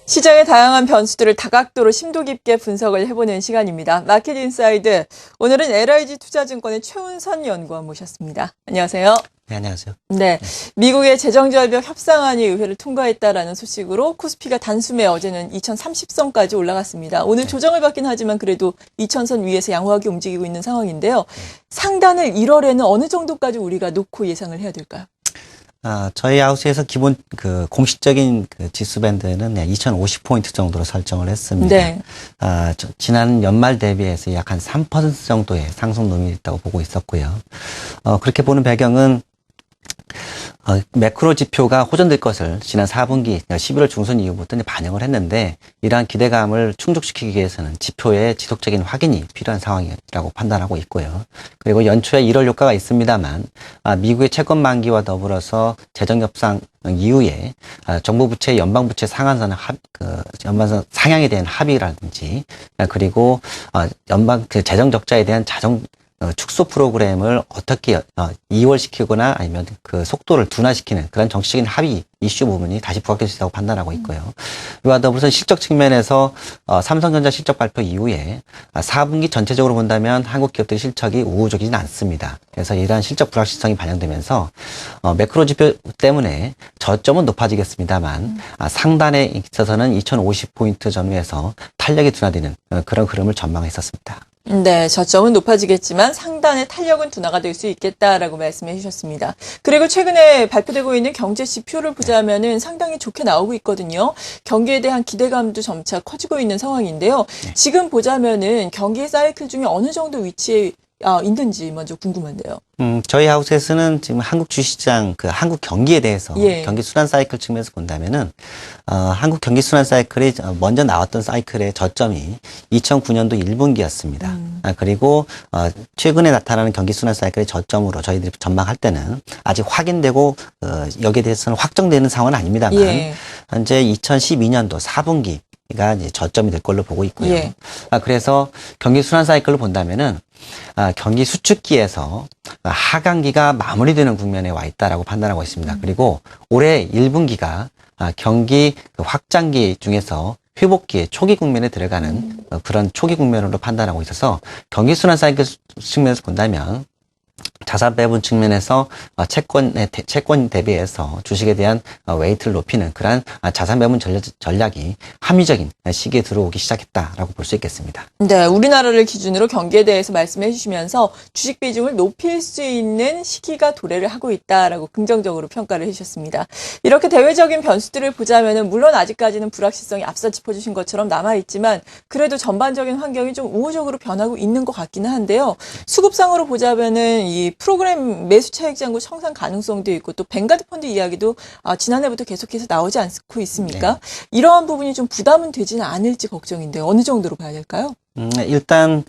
시장의 다양한 변수들을 다각도로 심도 깊게 분석을 해보는 시간입니다. 마켓 인사이드. 오늘은 LIG 투자증권의 최운선 연구원 모셨습니다. 안녕하세요. 네, 안녕하세요. 네, 미국의 재정절벽 협상안이 의회를 통과했다라는 소식으로 코스피가 단숨에 어제는 2030선까지 올라갔습니다. 오늘 조정을 받긴 하지만 그래도 2000선 위에서 양호하게 움직이고 있는 상황인데요. 상단을 1월에는 어느 정도까지 우리가 놓고 예상을 해야 될까요? 저희 하우스에서 기본 공식적인 지수 밴드는 2050포인트 정도로 설정을 했습니다. 네. 지난 연말 대비해서 약 한 3% 정도의 상승 놈이 있다고 보고 있었고요. 그렇게 보는 배경은 매크로 지표가 호전될 것을 지난 4분기 11월 중순 이후부터 반영을 했는데, 이러한 기대감을 충족시키기 위해서는 지표의 지속적인 확인이 필요한 상황이라고 판단하고 있고요. 그리고 연초에 1월 효과가 있습니다만, 미국의 채권 만기와 더불어서 재정 협상 이후에 정부 부채, 연방 부채 상한선 연방선 상향에 대한 합의라든지, 그리고 연방 재정 적자에 대한 자정 축소 프로그램을 어떻게 이월시키거나 아니면 그 속도를 둔화시키는 그런 정치적인 합의 이슈 부분이 다시 부각될 수 있다고 판단하고 있고요. 이와 더불어서 실적 측면에서 삼성전자 실적 발표 이후에 4분기 전체적으로 본다면 한국 기업들의 실적이 우호적이진 않습니다. 그래서 이러한 실적 불확실성이 반영되면서 매크로 지표 때문에 저점은 높아지겠습니다만 상단에 있어서는 2050포인트 전후에서 탄력이 둔화되는 그런 흐름을 전망했었습니다. 네, 저점은 높아지겠지만 상단의 탄력은 둔화가 될 수 있겠다라고 말씀해 주셨습니다. 그리고 최근에 발표되고 있는 경제 지표를 보자면은 상당히 좋게 나오고 있거든요. 경기에 대한 기대감도 점차 커지고 있는 상황인데요. 지금 보자면은 경기 사이클 중에 어느 정도 위치에 있는지 먼저 궁금한데요. 저희 하우스에서는 지금 한국 주식시장 한국 경기에 대해서 경기 순환 사이클 측면에서 본다면은 한국 경기 순환 사이클이 먼저 나왔던 사이클의 저점이 2009년도 1분기였습니다. 그리고 최근에 나타나는 경기 순환 사이클의 저점으로 저희들이 전망할 때는 아직 확인되고 여기에 대해서는 확정되는 상황은 아닙니다만 현재 2012년도 4분기가 이제 저점이 될 걸로 보고 있고요. 그래서 경기 순환 사이클로 본다면은 경기 수축기에서 하강기가 마무리되는 국면에 와 있다라고 판단하고 있습니다. 그리고 올해 1분기가 경기 확장기 중에서 회복기의 초기 국면에 들어가는 그런 초기 국면으로 판단하고 있어서 경기 순환 사이클 측면에서 본다면 자산 배분 측면에서 채권 대비해서 주식에 대한 웨이트를 높이는 그러한 자산 배분 전략이 합리적인 시기에 들어오기 시작했다라고 볼 수 있겠습니다. 네, 우리나라를 기준으로 경기에 대해서 말씀해 주시면서 주식 비중을 높일 수 있는 시기가 도래를 하고 있다라고 긍정적으로 평가를 해주셨습니다. 이렇게 대외적인 변수들을 보자면은 물론 아직까지는 불확실성이 앞서 짚어주신 것처럼 남아있지만 그래도 전반적인 환경이 좀 우호적으로 변하고 있는 것 같기는 한데요. 수급상으로 보자면은 이 프로그램 매수 차익 잔고 청산 가능성도 있고 또 뱅가드 펀드 이야기도 지난해부터 계속해서 나오지 않고 있습니까? 네. 이러한 부분이 좀 부담은 되지는 않을지 걱정인데 어느 정도로 봐야 될까요? 일단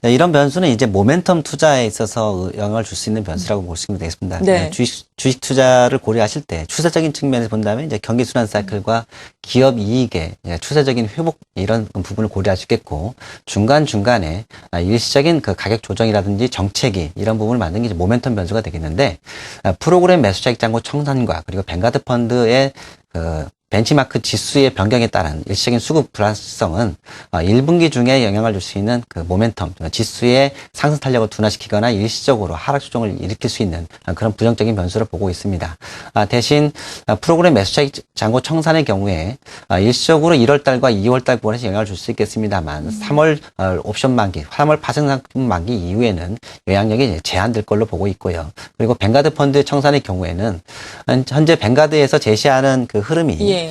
이런 변수는 이제 모멘텀 투자에 있어서 영향을 줄 수 있는 변수라고 보시면 되겠습니다. 네. 주식 투자를 고려하실 때 추세적인 측면에서 본다면 이제 경기 순환 사이클과 기업 이익의 추세적인 회복 이런 부분을 고려할 수 있겠고, 중간중간에 일시적인 그 가격 조정이라든지 정책이 이런 부분을 만드는 게 이제 모멘텀 변수가 되겠는데, 프로그램 매수 차익 잔고 청산과 그리고 뱅가드 펀드의 벤치마크 지수의 변경에 따른 일시적인 수급 불확실성은 1분기 중에 영향을 줄 수 있는 그 모멘텀, 지수의 상승 탄력을 둔화시키거나 일시적으로 하락 조정을 일으킬 수 있는 그런 부정적인 변수를 보고 있습니다. 대신 프로그램 매수차익 잔고 청산의 경우에 일시적으로 1월달과 2월달 부분에서 영향을 줄 수 있겠습니다만 3월 옵션 만기, 3월 파생 상품 만기 이후에는 영향력이 제한될 걸로 보고 있고요. 그리고 뱅가드 펀드 청산의 경우에는 현재 뱅가드에서 제시하는 그 흐름이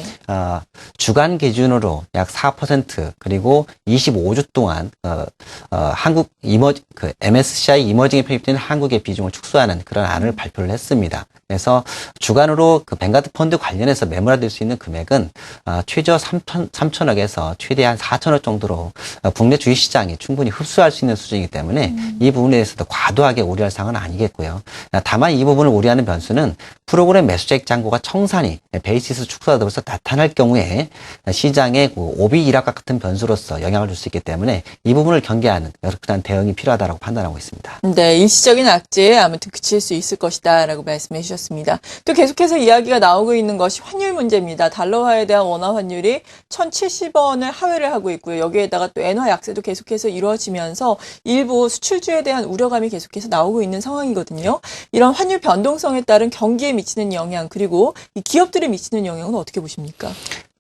주간 기준으로 약 4% 그리고 25주 동안 한국 MSCI 이머징에 편입된 한국의 비중을 축소하는 그런 안을 발표를 했습니다. 그래서 주간으로 그 뱅가드 펀드 관련해서 매물화될 수 있는 금액은 최저 3천억에서 최대한 4천억 정도로 국내 주식시장이 충분히 흡수할 수 있는 수준이기 때문에 이 부분에 대해서도 과도하게 우려할 사항은 아니겠고요. 다만 이 부분을 우려하는 변수는 프로그램 매수자익 잔고가 청산이 베이시스 축소와 더불어서 나타날 경우에 시장의 오비 일학과 같은 변수로서 영향을 줄 수 있기 때문에 이 부분을 경계하는 그런 대응이 필요하다고 판단하고 있습니다. 네, 일시적인 악재에 아무튼 그칠 수 있을 것이다라고 말씀해 주셨습니다. 또 계속해서 이야기가 나오고 있는 것이 환율 문제입니다. 달러화에 대한 원화 환율이 1,070원을 하회를 하고 있고요. 여기에다가 또 엔화 약세도 계속해서 이루어지면서 일부 수출주에 대한 우려감이 계속해서 나오고 있는 상황이거든요. 이런 환율 변동성에 따른 경기에 미치는 영향 그리고 이 기업들에 미치는 영향은 어떻게 보십니까?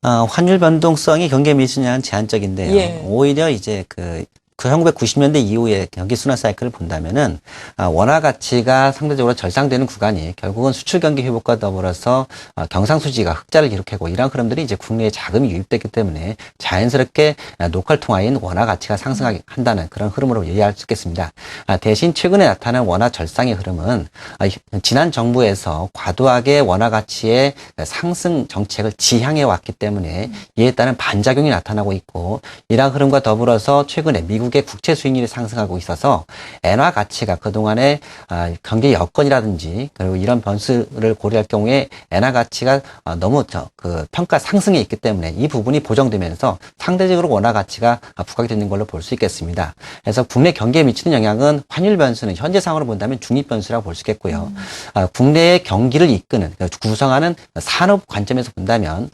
환율 변동성이 경기에 미치냐는 제한적인데요. 예. 오히려 이제 그 1990년대 이후의 경기 순환 사이클을 본다면은 원화 가치가 상대적으로 절상되는 구간이 결국은 수출 경기 회복과 더불어서 경상수지가 흑자를 기록하고 이러한 흐름들이 이제 국내에 자금이 유입됐기 때문에 자연스럽게 로컬 통화인 원화 가치가 상승하게 한다는 그런 흐름으로 이해할 수 있겠습니다. 대신 최근에 나타난 원화 절상의 흐름은 지난 정부에서 과도하게 원화 가치의 상승 정책을 지향해 왔기 때문에 이에 따른 반작용이 나타나고 있고 이러한 흐름과 더불어서 최근에 미국의 국채 수익률이 상승하고 있어서 엔화 가치가 그동안의 경제 여건이라든지 그리고 이런 변수를 고려할 경우에 엔화 가치가 너무 그 평가 상승에 있기 때문에 이 부분이 보정되면서 상대적으로 원화 가치가 부각이 되는 걸로 볼 수 있겠습니다. 그래서 국내 경기에 미치는 영향은 환율 변수는 현재 상황으로 본다면 중립 변수라고 볼 수 있겠고요. 국내의 경기를 이끄는 구성하는 산업 관점에서 본다면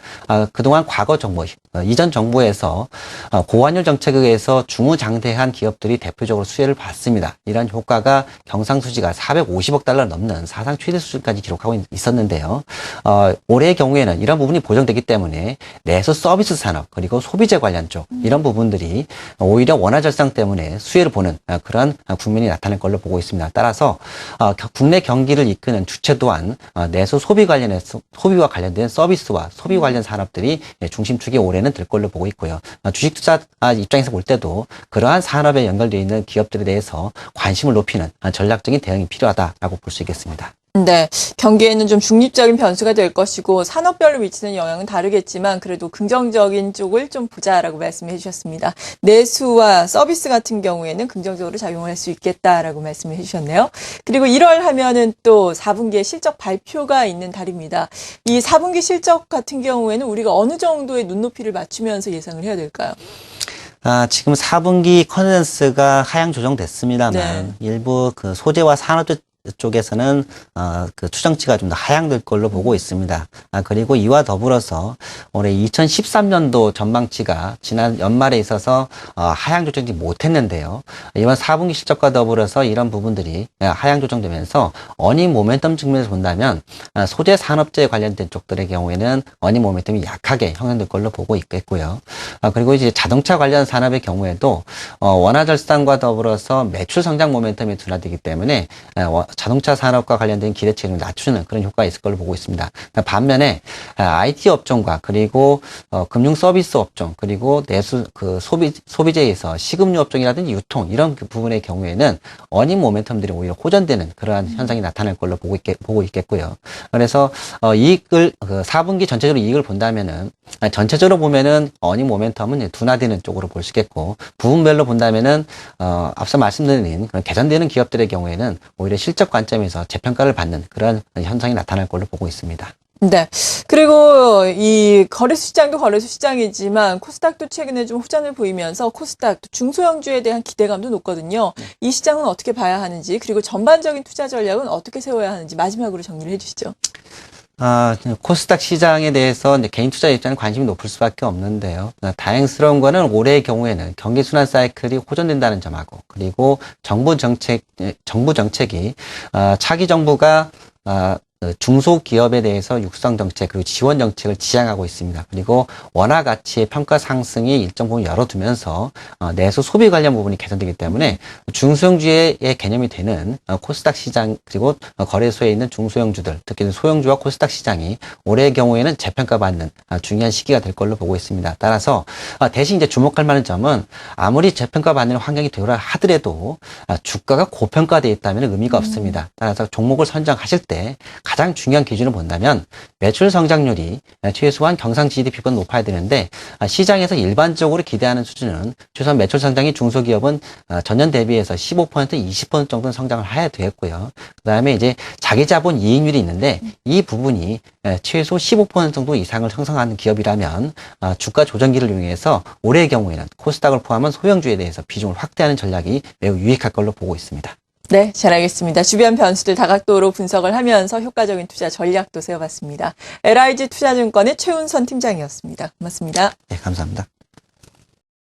그동안 과거 정부 이전 정부에서 고환율 정책에 의해서 중후장대한 기업들이 대표적으로 수혜를 받습니다. 이런 효과가 경상수지가 450억 달러 넘는 사상 최대 수준까지 기록하고 있었는데요. 올해의 경우에는 이런 부분이 보정되기 때문에 내수 서비스 산업 그리고 소비재 관련 쪽 이런 부분들이 오히려 원화 절상 때문에 수혜를 보는 그런 국면이 나타날 걸로 보고 있습니다. 따라서 국내 경기를 이끄는 주체 또한 내수 소비와 관련된 서비스와 소비 관련 산업들이 중심축에 올해는 들 걸로 보고 있고요. 주식 투자 입장에서 볼 때도 그러한 산업에 연결되어 있는 기업들에 대해서 관심을 높이는 전략적인 대응이 필요하다라고 볼 수 있겠습니다. 네, 경기에는 좀 중립적인 변수가 될 것이고 산업별로 미치는 영향은 다르겠지만 그래도 긍정적인 쪽을 좀 보자라고 말씀해 주셨습니다. 내수와 서비스 같은 경우에는 긍정적으로 작용할 수 있겠다라고 말씀해 주셨네요. 그리고 1월 하면은 또 4분기에 실적 발표가 있는 달입니다. 이 4분기 실적 같은 경우에는 우리가 어느 정도의 눈높이를 맞추면서 예상을 해야 될까요? 지금 4분기 컨센서스가 하향 조정됐습니다만 네. 일부 그 소재와 산업 쪽에서는 그 추정치가 좀 더 하향될 걸로 보고 있습니다. 그리고 이와 더불어서 올해 2013년도 전망치가 지난 연말에 있어서 하향 조정이 못했는데요. 이번 4분기 실적과 더불어서 이런 부분들이 하향 조정되면서 어닝 모멘텀 측면에서 본다면 소재 산업재에 관련된 쪽들의 경우에는 어닝 모멘텀이 약하게 형성될 걸로 보고 있겠고요. 그리고 이제 자동차 관련 산업의 경우에도 원화 절상과 더불어서 매출 성장 모멘텀이 둔화되기 때문에 자동차 산업과 관련된 기대치를 낮추는 그런 효과가 있을 걸로 보고 있습니다. 반면에 IT 업종과 그리고 금융 서비스 업종 그리고 내수 그 소비재에서 식음료 업종이라든지 유통 이런 그 부분의 경우에는 어닝 모멘텀들이 오히려 호전되는 그러한 현상이 나타날 걸로 보고 있겠고요. 그래서 이익을 4분기 전체적으로 이익을 본다면은 전체적으로 보면은 어닝 모멘텀은 둔화되는 쪽으로 볼 수 있겠고 부분별로 본다면은 앞서 말씀드린 그런 개선되는 기업들의 경우에는 오히려 실적 관점에서 재평가를 받는 그런 현상이 나타날 걸로 보고 있습니다. 네. 그리고 이 거래소 시장도 거래소 시장이지만 코스닥도 최근에 좀 호전을 보이면서 코스닥 중소형주에 대한 기대감도 높거든요. 이 시장은 어떻게 봐야 하는지 그리고 전반적인 투자 전략은 어떻게 세워야 하는지 마지막으로 정리를 해주시죠. 코스닥 시장에 대해서 이제 개인 투자 입장에 관심이 높을 수밖에 없는데요. 다행스러운 거는 올해의 경우에는 경기 순환 사이클이 호전된다는 점하고 그리고 정부 정책이 차기 정부가 중소기업에 대해서 육성 정책 그리고 지원 정책을 지향하고 있습니다. 그리고 원화 가치의 평가 상승이 일정 부분 열어두면서 내수 소비 관련 부분이 개선되기 때문에 중소형주의 개념이 되는 코스닥 시장 그리고 거래소에 있는 중소형주들 특히 소형주와 코스닥 시장이 올해의 경우에는 재평가받는 중요한 시기가 될 걸로 보고 있습니다. 따라서 대신 이제 주목할 만한 점은 아무리 재평가받는 환경이 되더라 하더라도 주가가 고평가되어 있다면 의미가 없습니다. 따라서 종목을 선정하실 때 가장 중요한 기준을 본다면 매출 성장률이 최소한 경상 GDP보다 높아야 되는데 시장에서 일반적으로 기대하는 수준은 최소한 매출 성장이 중소기업은 전년 대비해서 15% 20% 정도는 성장을 해야 되겠고요. 그다음에 이제 자기 자본 이익률이 있는데 이 부분이 최소 15% 정도 이상을 형성하는 기업이라면 주가 조정기를 이용해서 올해의 경우에는 코스닥을 포함한 소형주에 대해서 비중을 확대하는 전략이 매우 유익할 걸로 보고 있습니다. 네, 잘 알겠습니다. 주변 변수들 다각도로 분석을 하면서 효과적인 투자 전략도 세워봤습니다. LIG 투자증권의 최훈선 팀장이었습니다. 고맙습니다. 네, 감사합니다.